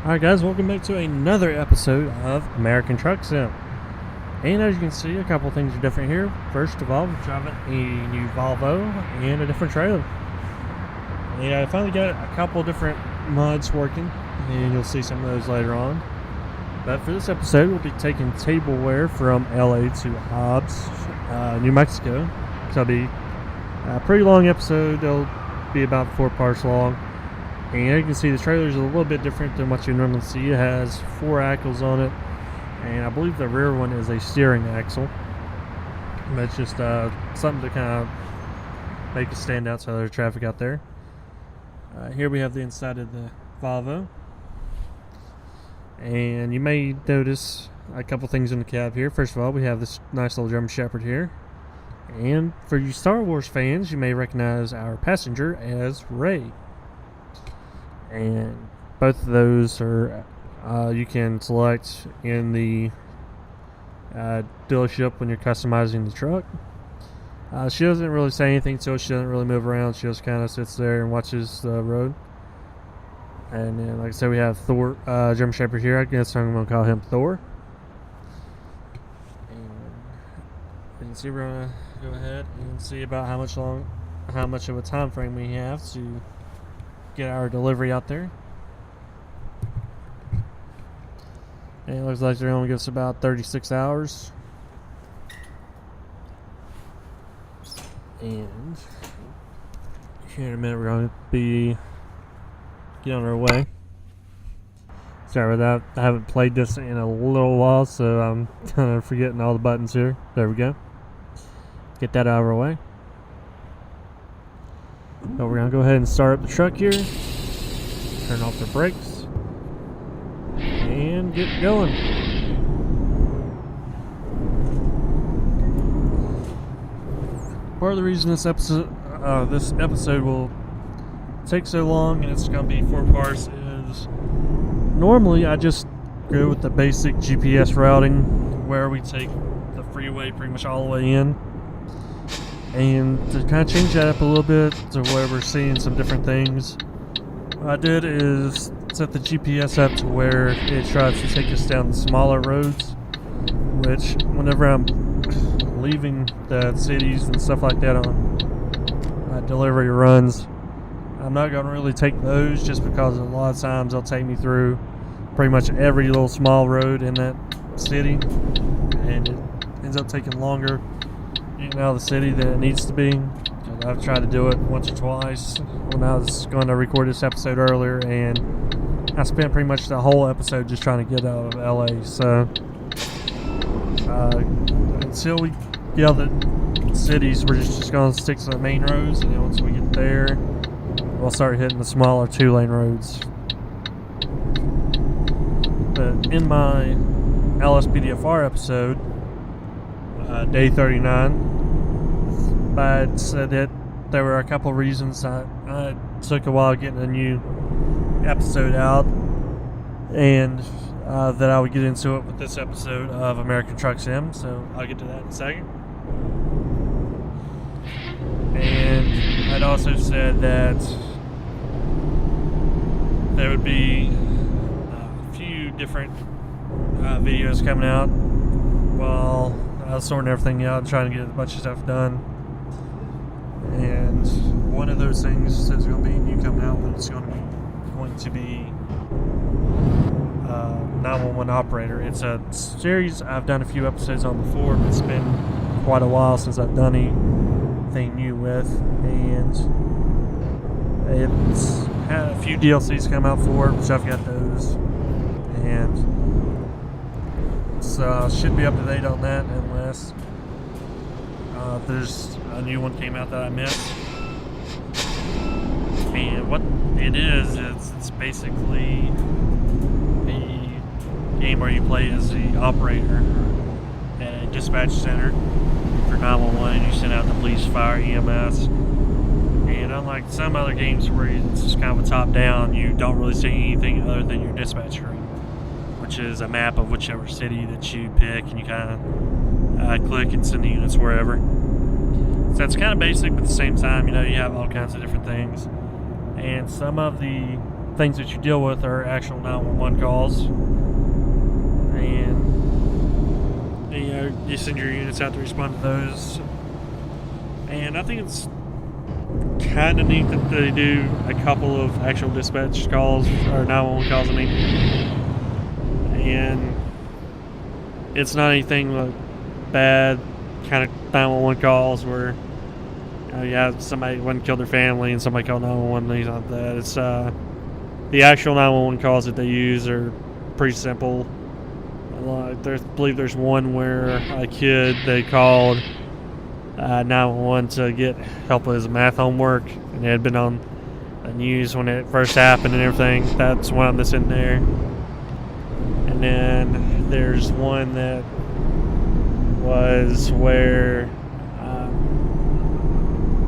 Alright guys, welcome back to another episode of American Truck Sim. And as you can see, a couple things are different here. First of all, we're driving a new Volvo and a different trailer. And I finally got a couple different mods working, and you'll see some of those later on. But for this episode, we'll be taking tableware from LA to Hobbs, New Mexico. So it'll be a pretty long episode. It'll be about 4 parts long. And you can see the trailer is a little bit different than what you normally see. It has 4 axles on it, and I believe the rear one is a steering axle. But it's just something to kind of make it stand out so there's traffic out there. Here we have the inside of the Volvo. And you may notice a couple things in the cab here. First of all, we have this nice little German Shepherd here. And for you Star Wars fans, you may recognize our passenger as Rey. And both of those are you can select in the dealership when you're customizing the truck. She doesn't really say anything to us. She doesn't really move around. She just kind of sits there and watches the road. And then, like I said, we have Thor, German Shepherd here. I guess I'm going to call him Thor. And you can see we're going to go ahead and see about how much of a time frame we have to get our delivery out there. And it looks like they're going to give us about 36 hours. And here in a minute we're going to be getting on our way. Sorry about that. I haven't played this in a little while, so I'm kind of forgetting all the buttons here. There we go. Get that out of our way. So we're going to go ahead and start up the truck here, turn off the brakes, and get going. Part of the reason this episode will take so long and it's going to be 4 parts is normally I just go with the basic GPS routing where we take the freeway pretty much all the way in. And to kind of change that up a little bit to where we're seeing some different things, what I did is set the GPS up to where it tries to take us down the smaller roads, which whenever I'm leaving the cities and stuff like that on delivery runs, I'm not going to really take those just because a lot of times they'll take me through pretty much every little small road in that city, and it ends up taking longer getting out of the city than it needs to be. I've tried to do it once or twice when I was going to record this episode earlier, and I spent pretty much the whole episode just trying to get out of LA. So until we get out of the cities, we're just going to stick to the main roads, and then once we get there, we'll start hitting the smaller 2-lane roads. But in my LSPDFR episode, day 39, I said that there were a couple reasons I took a while getting a new episode out, and that I would get into it with this episode of American Truck Sim, so I'll get to that in a second. And I'd also said that there would be a few different videos coming out while I was sorting everything out and trying to get a bunch of stuff done. And one of those things is going to be new coming out, but it's going to be 911 Operator. It's a series I've done a few episodes on before, but it's been quite a while since I've done anything new with, and it's had a few DLCs come out for it, which I've got those, and so I should be up to date on that unless there's a new one came out that I missed. And what it is, it's basically a game where you play as the operator at a dispatch center for 911. You send out the police, fire, EMS. And unlike some other games where it's just kind of a top-down, you don't really see anything other than your dispatch screen, which is a map of whichever city that you pick, and you kind of click and send the units wherever. So it's kind of basic, but at the same time, you have all kinds of different things. And some of the things that you deal with are actual 911 calls. And you send your units out to respond to those. And I think it's kind of neat that they do a couple of actual dispatch calls, or 911 calls, and it's not anything like bad kind of 911 calls where somebody wouldn't kill their family and somebody called 911 and things like that. It's the actual 911 calls that they use are pretty simple. I believe there's one where a kid, they called 911 to get help with his math homework, and it had been on the news when it first happened and everything. That's one that's in there. And then there's one that was where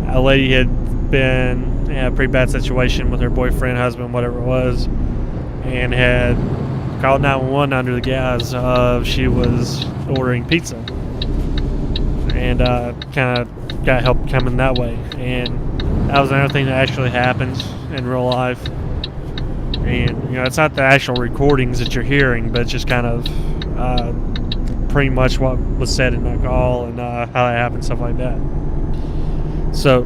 a lady had been in a pretty bad situation with her boyfriend, husband, whatever it was, and had called 911 under the guise of she was ordering pizza, and kind of got help coming that way. And that was another thing that actually happened in real life. And it's not the actual recordings that you're hearing, but it's just kind of pretty much what was said in that call and how it happened, stuff like that. So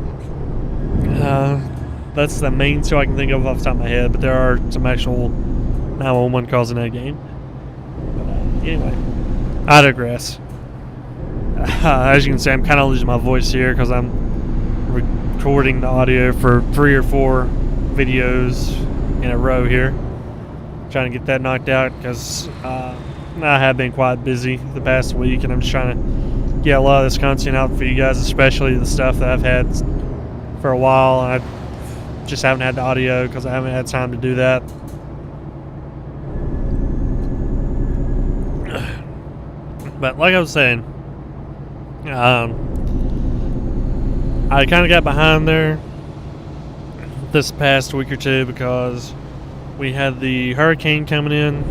that's the main two I can think of off the top of my head, but there are some actual 911 calls in that game. But anyway, I digress. As you can see, I'm kind of losing my voice here because I'm recording the audio for 3 or 4 videos in a row here, trying to get that knocked out because I have been quite busy the past week, and I'm just trying to get a lot of this content out for you guys, especially the stuff that I've had for a while, and I just haven't had the audio because I haven't had time to do that. But like I was saying, I kind of got behind there this past week or two because we had the hurricane coming in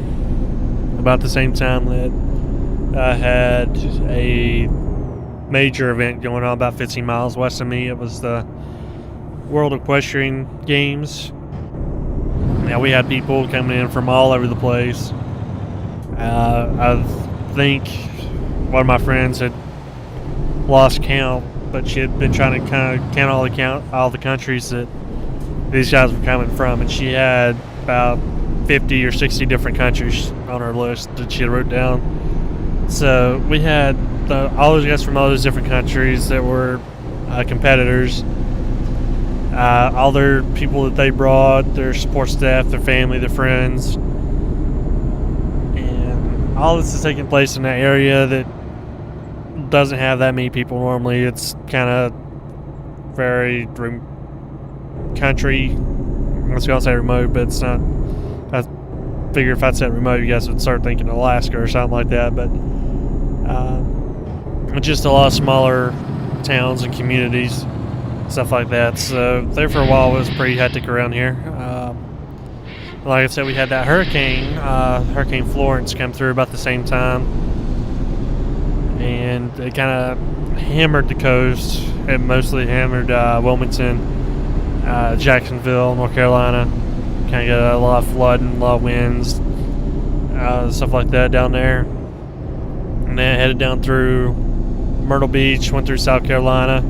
about the same time that I had a major event going on about 15 miles west of me. It was the World Equestrian Games. Now we had people coming in from all over the place. I think one of my friends had lost count, but she had been trying to kind of count all the countries that these guys were coming from, and she had about 50 or 60 different countries on her list that she had wrote down. So we had all those guys from all those different countries that were competitors. All their people that they brought, their support staff, their family, their friends, and all this is taking place in that area that doesn't have that many people normally. It's kind of very country. I was going to say remote, but it's not. I figure if I said remote, you guys would start thinking Alaska or something like that. But just a lot of smaller towns and communities, stuff like that. So there for a while it was pretty hectic around here. Like I said, we had that Hurricane Florence come through about the same time, and it kind of hammered the coast. It mostly hammered Wilmington, Jacksonville, North Carolina. Kind of got a lot of flooding, a lot of winds, stuff like that down there. And then headed down through Myrtle Beach, went through South Carolina,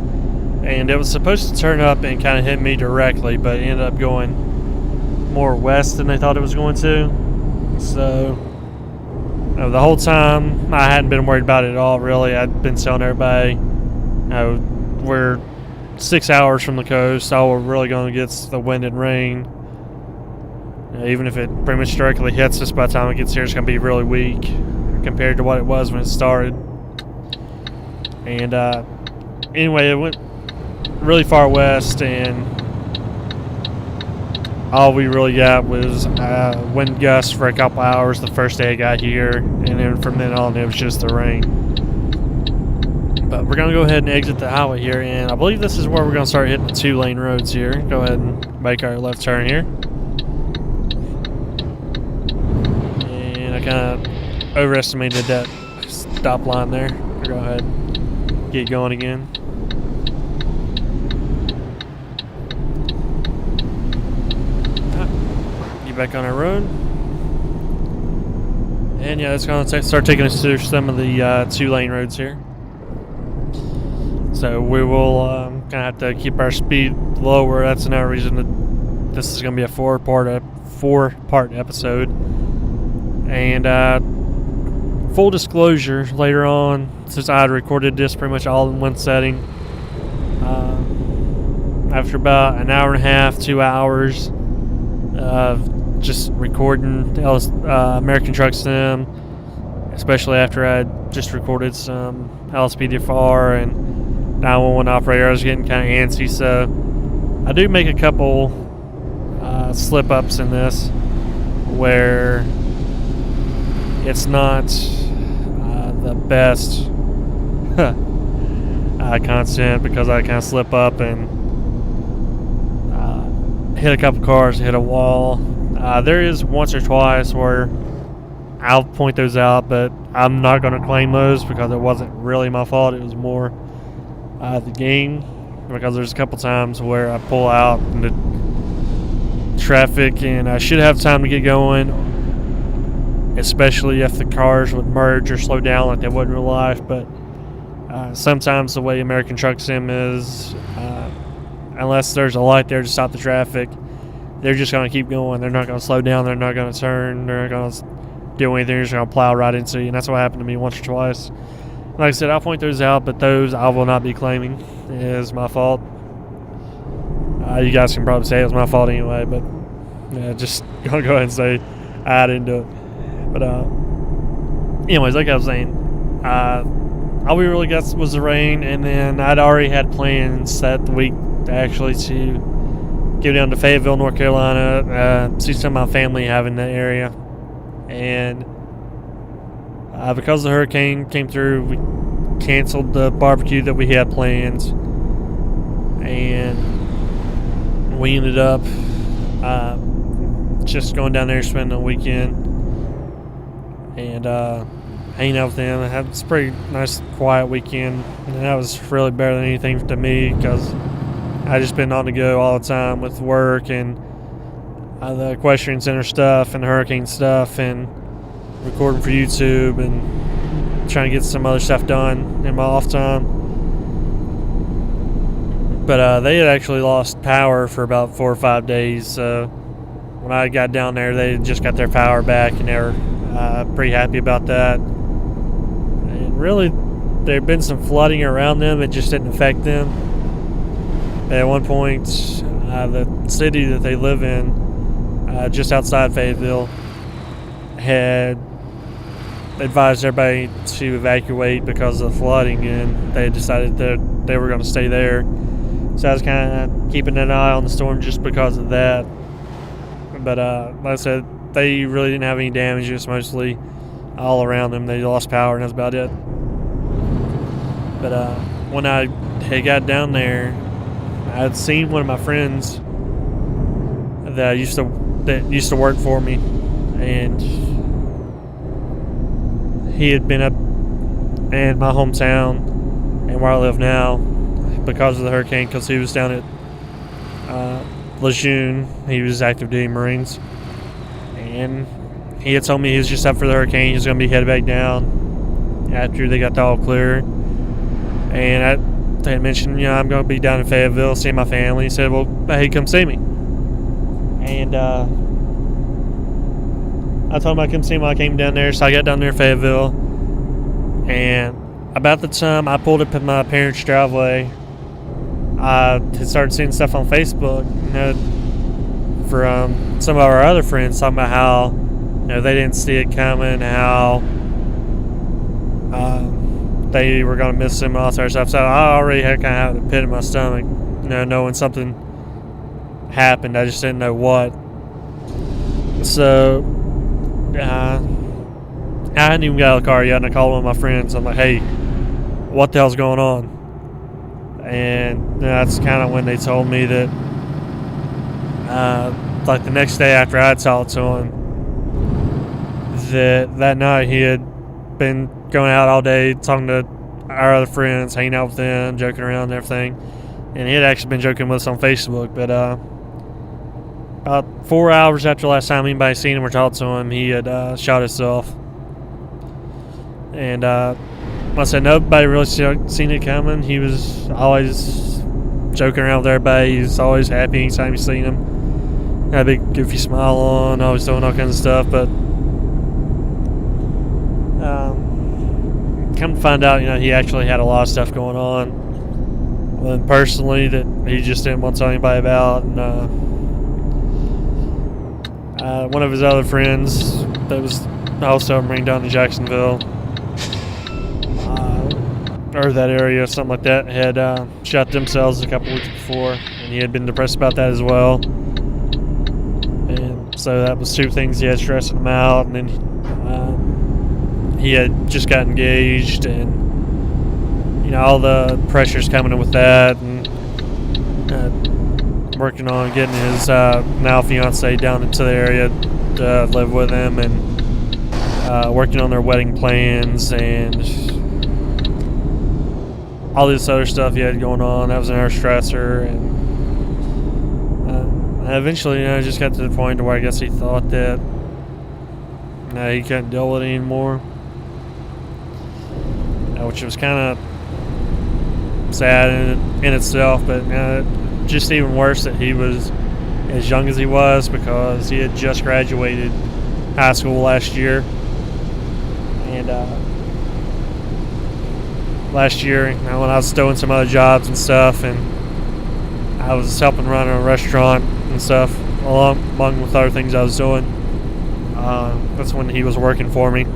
and it was supposed to turn up and kind of hit me directly, but it ended up going more west than they thought it was going to. So the whole time I hadn't been worried about it at all, really. I'd been telling everybody, we're 6 hours from the coast. All we're really going to get is the wind and rain. Even if it pretty much directly hits us, by the time it gets here, it's going to be really weak compared to what it was when it started. And anyway, it went really far west, and all we really got was wind gusts for a couple hours the first day I got here, and then from then on it was just the rain. But we're going to go ahead and exit the highway here, and I believe this is where we're going to start hitting the 2-lane roads here. Go ahead and make our left turn here. And I kind of overestimated that stop line there. Go ahead and get going again. get back on our road. And yeah, it's going to start taking us through some of the 2-lane roads here. So we will kind of have to keep our speed lower. That's another reason that this is going to be a four-part episode. And full disclosure, later on, since I had recorded this pretty much all in one setting, after about an hour and a half, 2 hours of just recording American Truck Sim, especially after I just recorded some LSPDFR and 911 operator, I was getting kind of antsy. So I do make a couple slip ups in this where it's not the best content, because I kind of slip up and hit a couple cars, hit a wall. There is once or twice where I'll point those out, but I'm not going to claim those because it wasn't really my fault. It was more the game, because there's a couple times where I pull out into traffic and I should have time to get going, especially if the cars would merge or slow down like they would in real life. But sometimes the way American Truck Sim is, unless there's a light there to stop the traffic, they're just going to keep going. They're not going to slow down. They're not going to turn. They're not going to do anything. They're just going to plow right into you. And that's what happened to me once or twice. Like I said, I'll point those out, but those I will not be claiming is my fault. You guys can probably say it was my fault anyway, but yeah, just gonna go ahead and say I didn't do it. But anyways, like I was saying, all we really got was the rain, and then I'd already had plans that week actually to go down to Fayetteville, North Carolina, see some of my family have in that area. And because the hurricane came through, we canceled the barbecue that we had planned, and we ended up just going down there, spending the weekend, and hanging out with them. I had a pretty nice, quiet weekend, and that was really better than anything to me, because I just been on the go all the time with work and the equestrian center stuff and the hurricane stuff and recording for YouTube and trying to get some other stuff done in my off time. But they had actually lost power for about 4 or 5 days. So when I got down there, they just got their power back, and they were pretty happy about that. And really, there had been some flooding around them. It just didn't affect them. At one point, the city that they live in, just outside Fayetteville, had advised everybody to evacuate because of the flooding, and they decided that they were going to stay there. So I was kind of keeping an eye on the storm just because of that. But like I said, they really didn't have any damage. It was mostly all around them. They lost power, and that's about it. But when I had got down there, I had seen one of my friends that used to work for me, and he had been up in my hometown and where I live now because of the hurricane, because he was down at Lejeune. He was active duty Marines, and he had told me he was just up for the hurricane. He was going to be headed back down after they got the all clear. And they had mentioned, I'm going to be down in Fayetteville seeing my family. He said, well, hey, come see me. And I told him I'd come see him while I came down there. So I got down there in Fayetteville, and about the time I pulled up in my parents' driveway, I had started seeing stuff on Facebook, from some of our other friends talking about how they didn't see it coming, how they were going to miss him and all that sort of stuff. So I already had kind of a pit in my stomach, knowing something happened. I just didn't know what. So I hadn't even got out of the car yet, and I called one of my friends. I'm like, hey, what the hell's going on? And that's kind of when they told me that like the next day after I talked to him, that night he had been going out all day talking to our other friends, hanging out with them, joking around and everything. And he had actually been joking with us on Facebook. But about 4 hours after last time anybody seen him or talked to him, he had shot himself. And like I said, nobody really seen it coming. He was always joking around with everybody. He was always happy anytime you seen him. Had a big goofy smile on, always doing all kinds of stuff. But come to find out, he actually had a lot of stuff going on. And personally, that he just didn't want to tell anybody about. And one of his other friends that was also a Marine down in Jacksonville, or that area, something like that, had shot themselves a couple weeks before, and he had been depressed about that as well. And so that was two things he had stressing him out. And then he had just got engaged, and all the pressures coming in with that, and working on getting his now fiance down into the area to live with him, and working on their wedding plans, and all this other stuff he had going on. That was another stressor. And eventually, I just got to the point where I guess he thought that he couldn't deal with it anymore, which was kind of sad in itself, but just even worse that he was as young as he was, because he had just graduated high school last year. And last year, when I was doing some other jobs and stuff, and I was helping run a restaurant and stuff, along with other things I was doing, that's when he was working for me.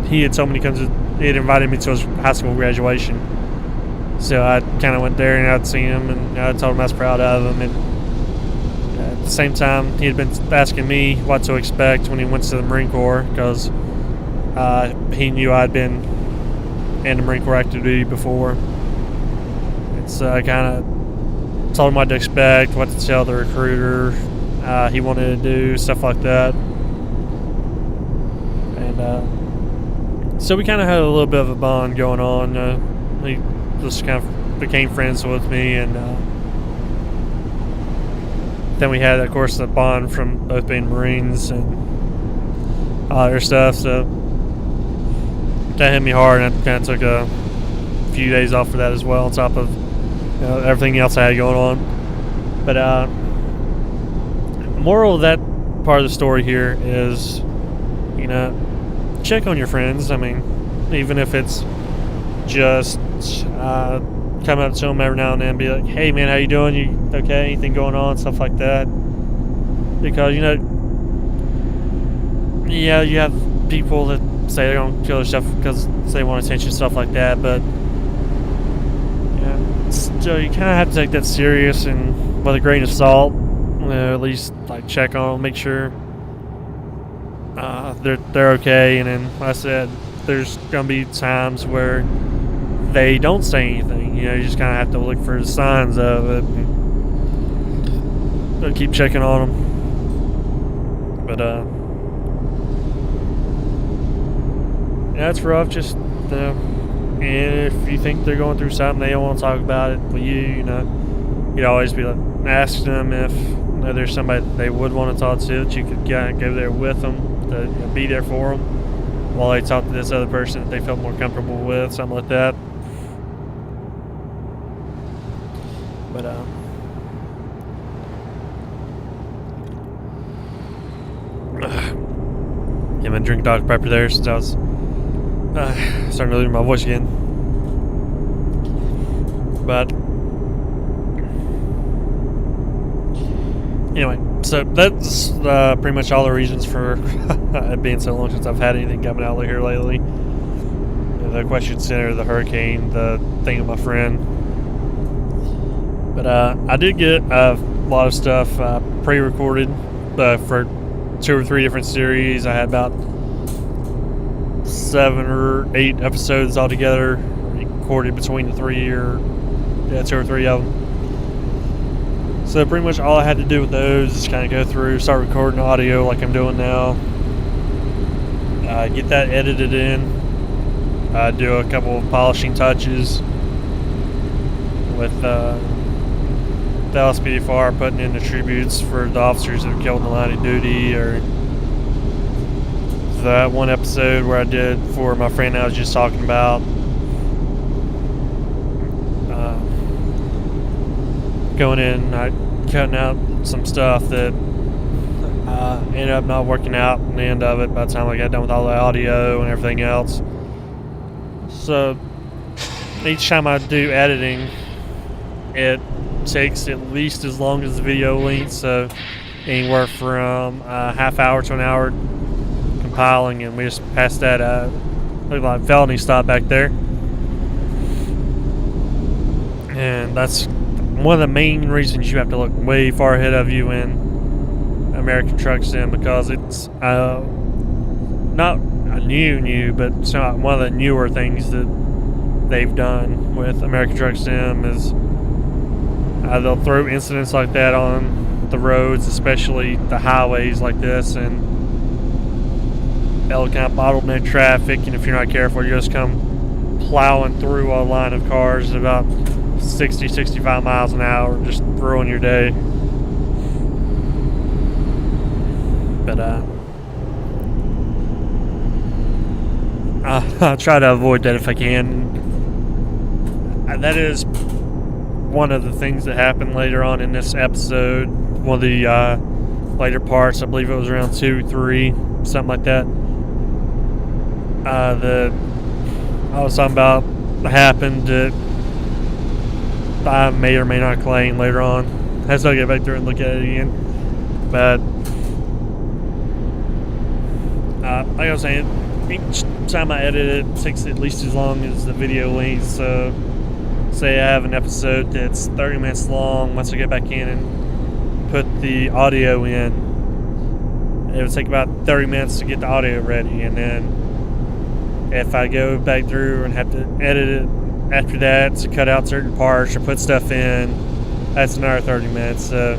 He had told me he had invited me to his high school graduation. So I kind of went there, and I'd seen him, and I told him I was proud of him. And at the same time, he had been asking me what to expect when he went to the Marine Corps, because he knew I'd been in the Marine Corps active duty before. And so I kind of told him what to expect, what to tell the recruiter he wanted to do, stuff like that. And so we kind of had a little bit of a bond going on. He just kind of became friends with me, and then we had, of course, the bond from both being Marines and all other stuff. So that hit me hard, and I kind of took a few days off for that as well, on top of everything else I had going on. But moral of that part of the story here is, check on your friends. I mean, even if it's just come up to them every now and then and be like, hey man, how you doing? You okay? Anything going on? Stuff like that. Because, you have people that say they're going to kill their stuff because they want attention, stuff like that. But, so you kind of have to take that serious and with a grain of salt. At least, check on them, make sure they're okay. And then, like I said, there's going to be times where they don't say anything. You just kind of have to look for the signs of it, and keep checking on them. But it's rough. Just and if you think they're going through something, they don't want to talk about it with you, you'd always be asking them if there's somebody that they would want to talk to, that you could go there with them, to be there for them while they talk to this other person that they felt more comfortable with, something like that. But I've been drinking Dr. Pepper there since I was starting to lose my voice again. But anyway, so that's pretty much all the reasons for it being so long since I've had anything coming out here lately. The question center, the hurricane, the thing with my friend. But I did get a lot of stuff pre-recorded for 2 or 3 different series. I had about 7 or 8 episodes altogether recorded between the 2 or 3 of them. So pretty much all I had to do with those is kind of go through, start recording audio like I'm doing now, get that edited in, do a couple of polishing touches with the LSPDFR putting in the tributes for the officers that were killed in the line of duty, or that one episode where I did for my friend I was just talking about, going in, cutting out some stuff that ended up not working out in the end of it by the time I got done with all the audio and everything else. So each time I do editing, it takes at least as long as the video length, so anywhere from a half hour to an hour compiling, and we just passed that look like felony stop back there. And that's one of the main reasons you have to look way far ahead of you in American Truck Sim, because it's not a new, but it's not one of the newer things that they've done with American Truck Sim is they'll throw incidents like that on the roads, especially the highways like this, and they'll kind of bottleneck traffic, and if you're not careful, you just come plowing through a line of cars at about 60-65 miles an hour, just ruin your day. But I'll try to avoid that if I can. That is one of the things that happened later on in this episode. One of the later parts, I believe it was around 2, 3, something like that. That I was talking about happened that I may or may not claim later on. I have to get back there and look at it again. But like I was saying, each time I edit it, it takes at least as long as the video length. So say I have an episode that's 30 minutes long. Once I get back in and put the audio in, it would take about 30 minutes to get the audio ready, and then if I go back through and have to edit it after that to cut out certain parts or put stuff in, that's another 30 minutes. So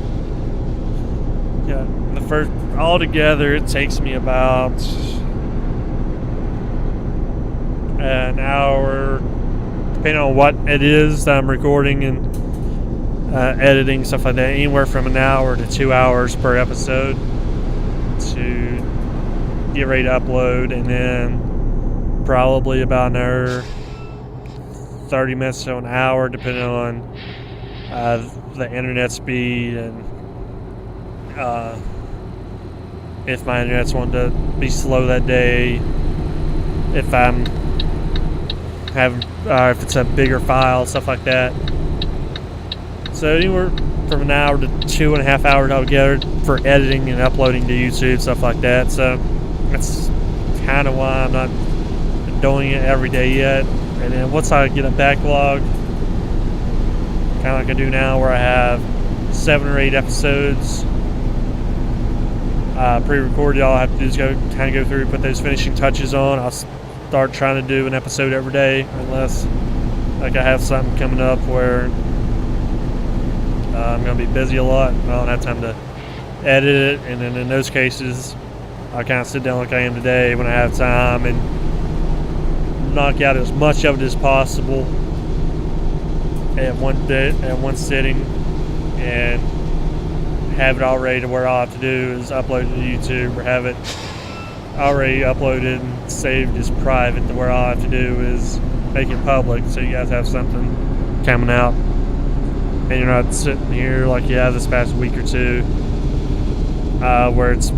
yeah, the first altogether it takes me about an hour, depending on what it is that I'm recording and editing, stuff like that, anywhere from an hour to 2 hours per episode to get ready to upload, and then probably about another 30 minutes to an hour, depending on the internet speed and if my internet's wanting to be slow that day, if I'm having if it's a bigger file, stuff like that. So anywhere from an hour to 2.5 hours altogether for editing and uploading to YouTube, stuff like that. So that's kind of why I'm not doing it every day yet. And then once I get a backlog, kind of like I do now, where I have 7 or 8 episodes pre-recorded, all I have to do is go through, put those finishing touches on. I'll start trying to do an episode every day, unless like I have something coming up where I'm going to be busy a lot and I don't have time to edit it. And then in those cases, I kind of sit down like I am today when I have time and knock out as much of it as possible at one sitting, and have it all ready to where all I have to do is upload it to YouTube, or have it already uploaded and saved as private to where all I have to do is make it public, so you guys have something coming out and you're not sitting here like you have this past week or two, where it's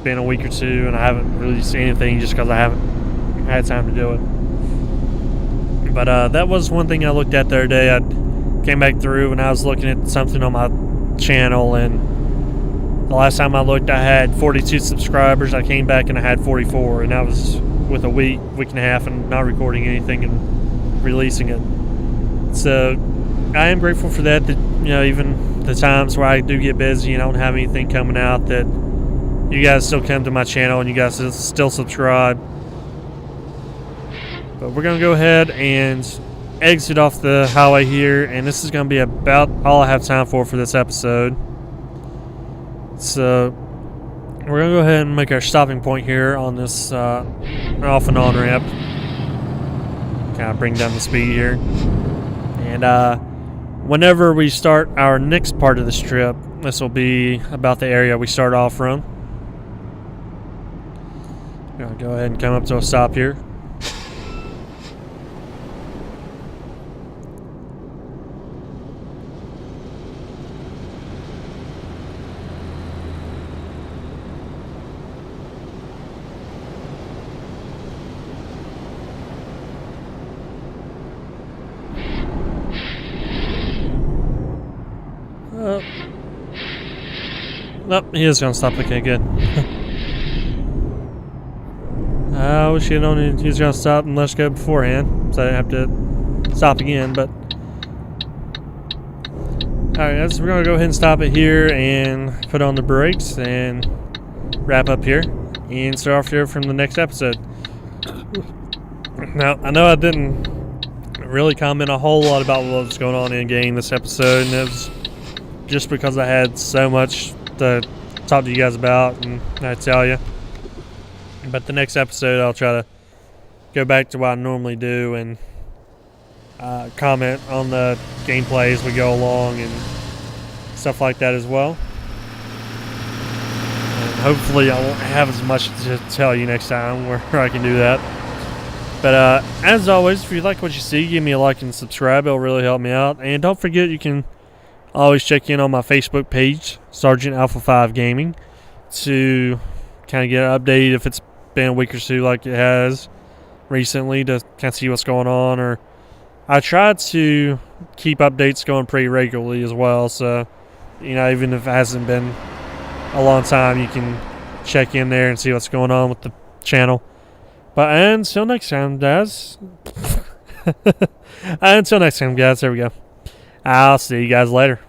been a week or two and I haven't released anything just because I haven't had time to do it. But that was one thing I looked at the other day. I came back through and I was looking at something on my channel, and the last time I looked I had 42 subscribers. I came back and I had 44, and that was with a week and a half and not recording anything and releasing it. So I am grateful for that, even the times where I do get busy and I don't have anything coming out, that you guys still come to my channel and you guys still subscribe. But we're going to go ahead and exit off the highway here, and this is going to be about all I have time for this episode. So we're going to go ahead and make our stopping point here on this off and on ramp. Kind of bring down the speed here. And whenever we start our next part of this trip, this will be about the area we start off from. I'm going to go ahead and come up to a stop here. Nope, he is going to stop. Okay, good. I wish he was going to stop and let us go beforehand, so I didn't have to stop again, but... Alright guys, we're going to go ahead and stop it here and put on the brakes and wrap up here and start off here from the next episode. Now, I know I didn't really comment a whole lot about what was going on in game this episode, and it was just because I had so much to talk to you guys about and I tell you. But the next episode I'll try to go back to what I normally do and comment on the gameplay as we go along and stuff like that as well. And hopefully I won't have as much to tell you next time where I can do that. But as always, if you like what you see, give me a like and subscribe. It'll really help me out. And don't forget, you can always check in on my Facebook page, Sergeant Alpha 5 Gaming, to kind of get updated if it's been a week or two like it has recently, to kind of see what's going on. Or I try to keep updates going pretty regularly as well, so even if it hasn't been a long time, you can check in there and see what's going on with the channel. But until next time, guys. There we go. I'll see you guys later.